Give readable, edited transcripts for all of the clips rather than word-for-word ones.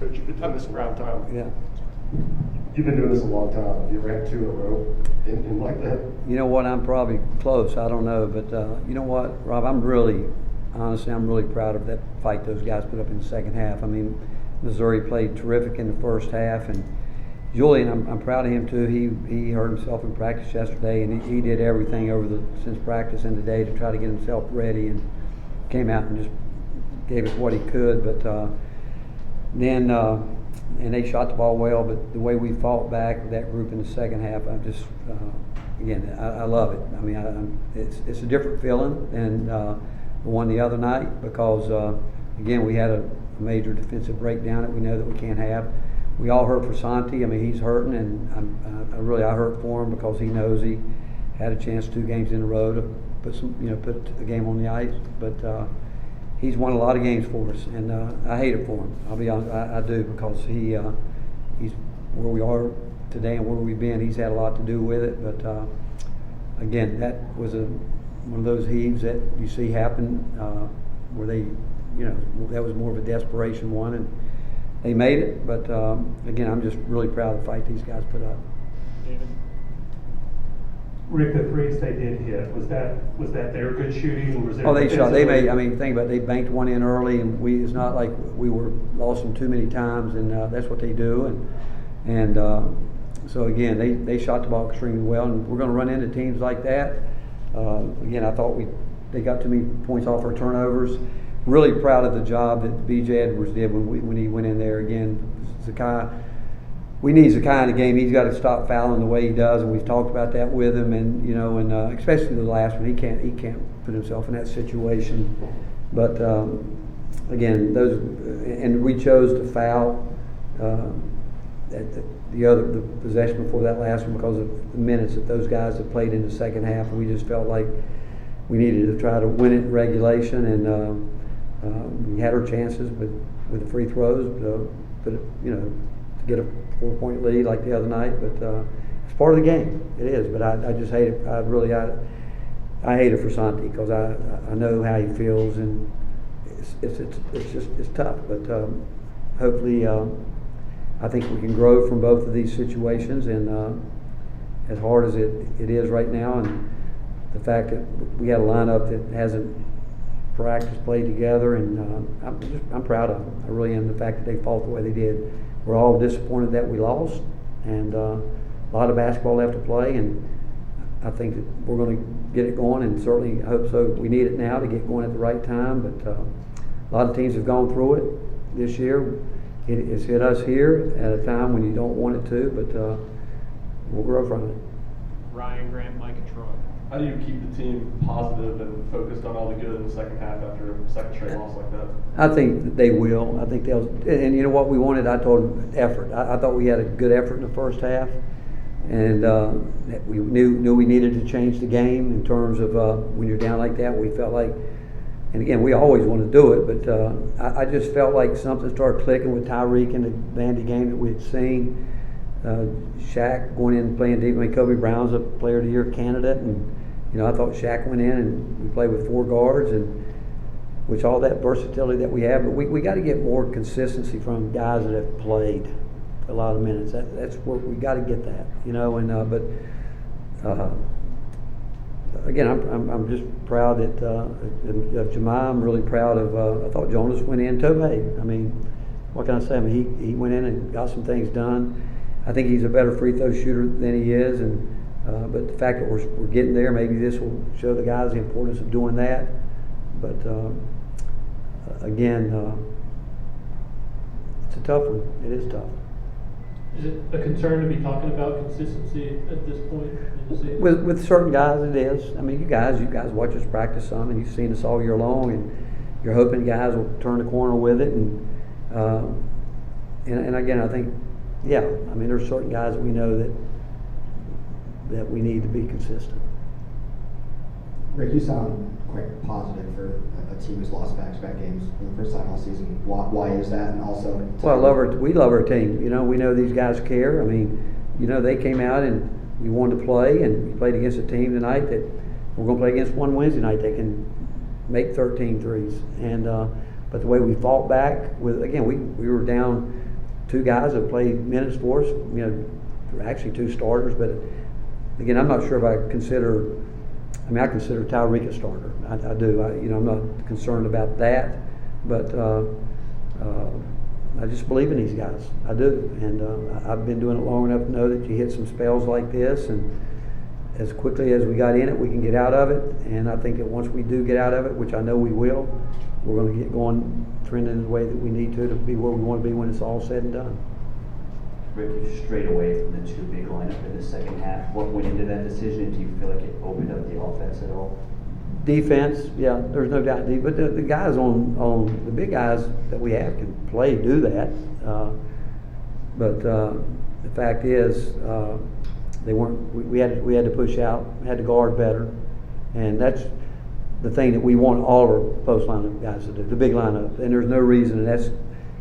Coach, you've been doing this a long time. Yeah. You've been doing this a long time. Have you ever had 2 in a row in like that? You know what? I'm probably close. I don't know, but you know what, Rob? I'm really proud of that fight those guys put up in the second half. I mean, Missouri played terrific in the first half, and Julian, I'm proud of him too. He hurt himself in practice yesterday, and he did everything since practice and today to try to get himself ready, and came out and just gave us what he could. But then and they shot the ball well, but the way we fought back with that group in the second half, I'm just again, I love it. I mean, it's a different feeling than the one the other night because again, we had a major defensive breakdown that we know that we can't have. We all hurt for Santi. I mean, he's hurting, and I hurt for him because he knows he had a chance 2 games in a row to put the game on the ice. But he's won a lot of games for us, and I hate it for him. I'll be honest, I do, because he's where we are today and where we've been. He's had a lot to do with it. But again, that was one of those heaves that you see happen where they, that was more of a desperation one, and they made it. But again, I'm just really proud of the fight these guys put up. David? Rick, the threes they did hit, was that their good shooting, or was there? Oh, they shot. They made. I mean, think about it, they banked one in early, and it's not like we were lost them too many times, and that's what they do. And so again, they shot the ball extremely well, and we're going to run into teams like that. Again, I thought they got too many points off our turnovers. Really proud of the job that B.J. Edwards did when he went in there. Again, Zakai, we need Zakai in the game. He's got to stop fouling the way he does, and we've talked about that with him. And especially the last one, he can't put himself in that situation. But again, and we chose to foul the possession before that last one because of the minutes that those guys have played in the second half, and we just felt like we needed to try to win it in regulation, and we had our chances, but with the free throws, to get a 4-point lead like the other night. But it's part of the game. It is. But I just hate it. I hate it for Santi because I know how he feels, and it's tough. But hopefully, I think we can grow from both of these situations, and as hard as it is right now, and the fact that we had a lineup that hasn't practiced, played together, and I'm proud of them. I really am. The fact that they fought the way they did. We're all disappointed that we lost, and a lot of basketball left to play, and I think that we're going to get it going, and certainly I hope so. We need it now to get going at the right time, but a lot of teams have gone through it this year. It's hit us here at a time when you don't want it to, but we'll grow from it. Ryan, Grant, Mike, and Troy. How do you keep the team positive and focused on all the good in the second half after a second straight loss like that? I think that they will. I think they'll. And you know what we wanted? I told them effort. I thought we had a good effort in the first half, and that we knew we needed to change the game in terms of when you're down like that. We felt like, and again, we always want to do it, but I just felt like something started clicking with Tyreek in the Vandy game that we had seen. Shaq going in and playing deep. I mean, Kobe Brown's a Player of the Year candidate, and I thought Shaq went in and we played with 4 guards, and which all that versatility that we have. But we got to get more consistency from guys that have played a lot of minutes. That's where we got to get that, but again, I'm just proud of Jemai. I'm really proud of. I thought Jonas went in. Tobey. I mean, what can I say? I mean, he went in and got some things done. I think he's a better free throw shooter than he is, and but the fact that we're getting there, maybe this will show the guys the importance of doing that. But again, it's a tough one. It is tough. Is it a concern to be talking about consistency at this point in the season? With certain guys, it is. I mean, you guys watch us practice some, and you've seen us all year long, and you're hoping guys will turn the corner with it. And again, I think, yeah, I mean, there's certain guys that we know that we need to be consistent. Rick, you sound quite positive for a team who's lost back-to-back games for the first time all season. Why is that? And also, well, we love our team. We know these guys care. I mean, they came out and we wanted to play, and we played against a team tonight that we're going to play against one Wednesday night. They can make 13 threes, and but the way we fought back with, again, we were down two guys that played minutes for us, actually two starters, but again, I'm not sure if I consider Tyreek a starter. I do. I'm not concerned about that, but I just believe in these guys. I do, and I've been doing it long enough to know that you hit some spells like this, and as quickly as we got in it, we can get out of it. And I think that once we do get out of it, which I know we will, we're going to get going, trending in the way that we need to be where we want to be when it's all said and done. Rick, you strayed away from the two big lineup in the second half. What went into that decision? Do you feel like it opened up the offense at all? Defense, yeah, there's no doubt. But the guys on the big guys that we have can play, do that. But the fact is, they weren't. We had to push out, had to guard better, and that's the thing that we want all of our post lineup guys to do. The big lineup, and there's no reason. And that's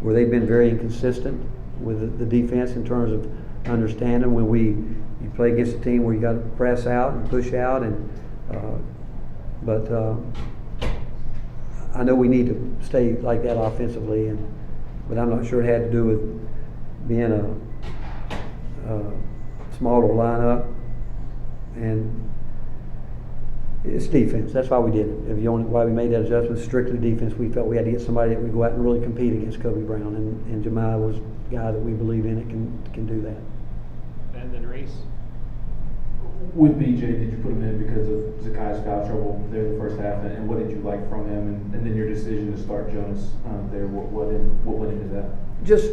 where they've been very inconsistent with the defense in terms of understanding when you play against a team where you got to press out and push out, and but I know we need to stay like that offensively, but I'm not sure it had to do with being a smaller lineup, and it's defense. That's why we did it. Why we made that adjustment, strictly defense. We felt we had to get somebody that would go out and really compete against Kobe Brown, and Jemiah was a guy that we believe in it can do that. And then Reese. With BJ, did you put him in because of Zakai's foul trouble there in the first half, and what did you like from him, and then your decision to start Jonas there? What went into that? Just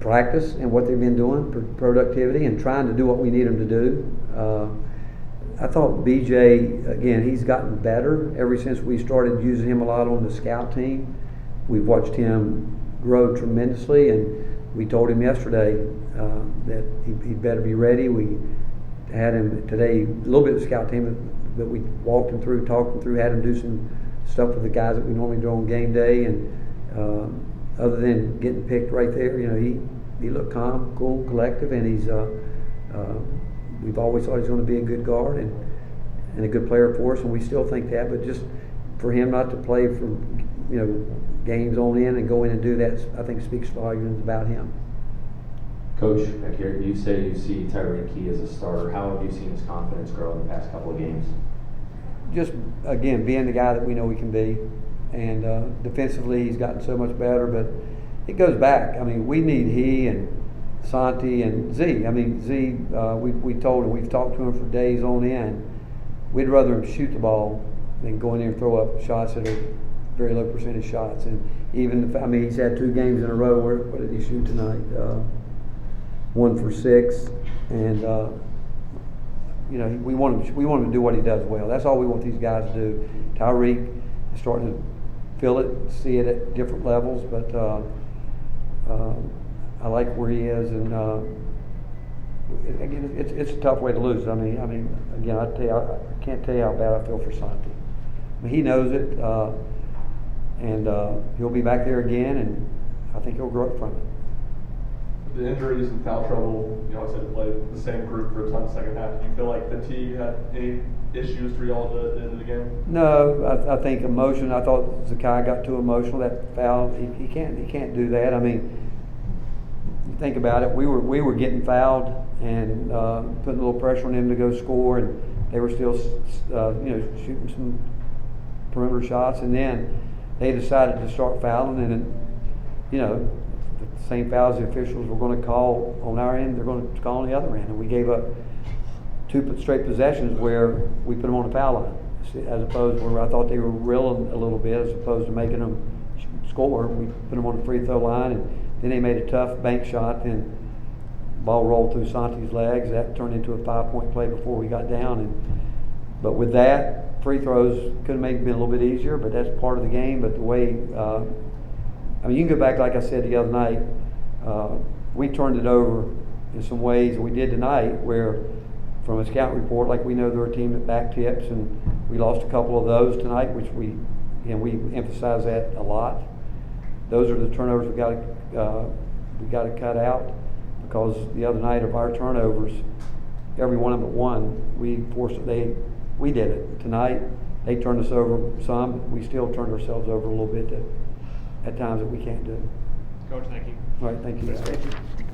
practice and what they've been doing, productivity, and trying to do what we need them to do. I thought BJ, again, he's gotten better ever since we started using him a lot on the scout team. We've watched him grow tremendously, and we told him yesterday that he'd better be ready. We had him today, a little bit of the scout team, but we walked him through, talked him through, had him do some stuff with the guys that we normally do on game day, and other than getting picked right there, he looked calm, cool, collective, and he's we've always thought he's going to be a good guard and a good player for us, and we still think that. But just for him not to play for games on in and go in and do that, I think speaks volumes about him. Coach, back here, you say you see Tyreek Key as a starter. How have you seen his confidence grow in the past couple of games? Just, again, being the guy that we know he can be. And defensively, he's gotten so much better. But it goes back. I mean, we need he and Santi and Z. I mean, Z, we told him, we've talked to him for days on end. We'd rather him shoot the ball than go in there and throw up shots that are very low percentage shots. And even, he's had 2 games in a row where, what did he shoot tonight? 1 for 6, and we want him to do what he does well. That's all we want these guys to do. Tyreek is starting to feel it, see it at different levels, but I like where he is, and again, it's a tough way to lose. I mean, again, I can't tell you how bad I feel for Santi. He knows it, and he'll be back there again, and I think he'll grow up from it. The injuries and foul trouble, I said to play the same group for a ton of second half. Do you feel like fatigue had any issues for y'all at the end of the game? No, I think emotion. I thought Zakai got too emotional. That foul, he can't do that. I mean, you think about it. We were getting fouled and putting a little pressure on them to go score, and they were still shooting some perimeter shots, and then they decided to start fouling, and the same fouls the officials were going to call on our end, they're going to call on the other end. And we gave up 2 straight possessions where we put them on the foul line, as opposed to where I thought they were reeling a little bit, as opposed to making them score. We put them on the free throw line, and then they made a tough bank shot, and the ball rolled through Santi's legs. That turned into a 5-point play before we got down. But with that, free throws could have maybe been a little bit easier, but that's part of the game. But the way you can go back, like I said the other night, we turned it over in some ways, and we did tonight, where from a scout report, like we know they're a team that back tips, and we lost a couple of those tonight, which we emphasize that a lot. Those are the turnovers we got to cut out, because the other night of our turnovers, every one of them but one, we did it. Tonight, they turned us over some, we still turned ourselves over a little bit at times that we can't do. Coach, thank you. All right, thank you. Thanks, Coach.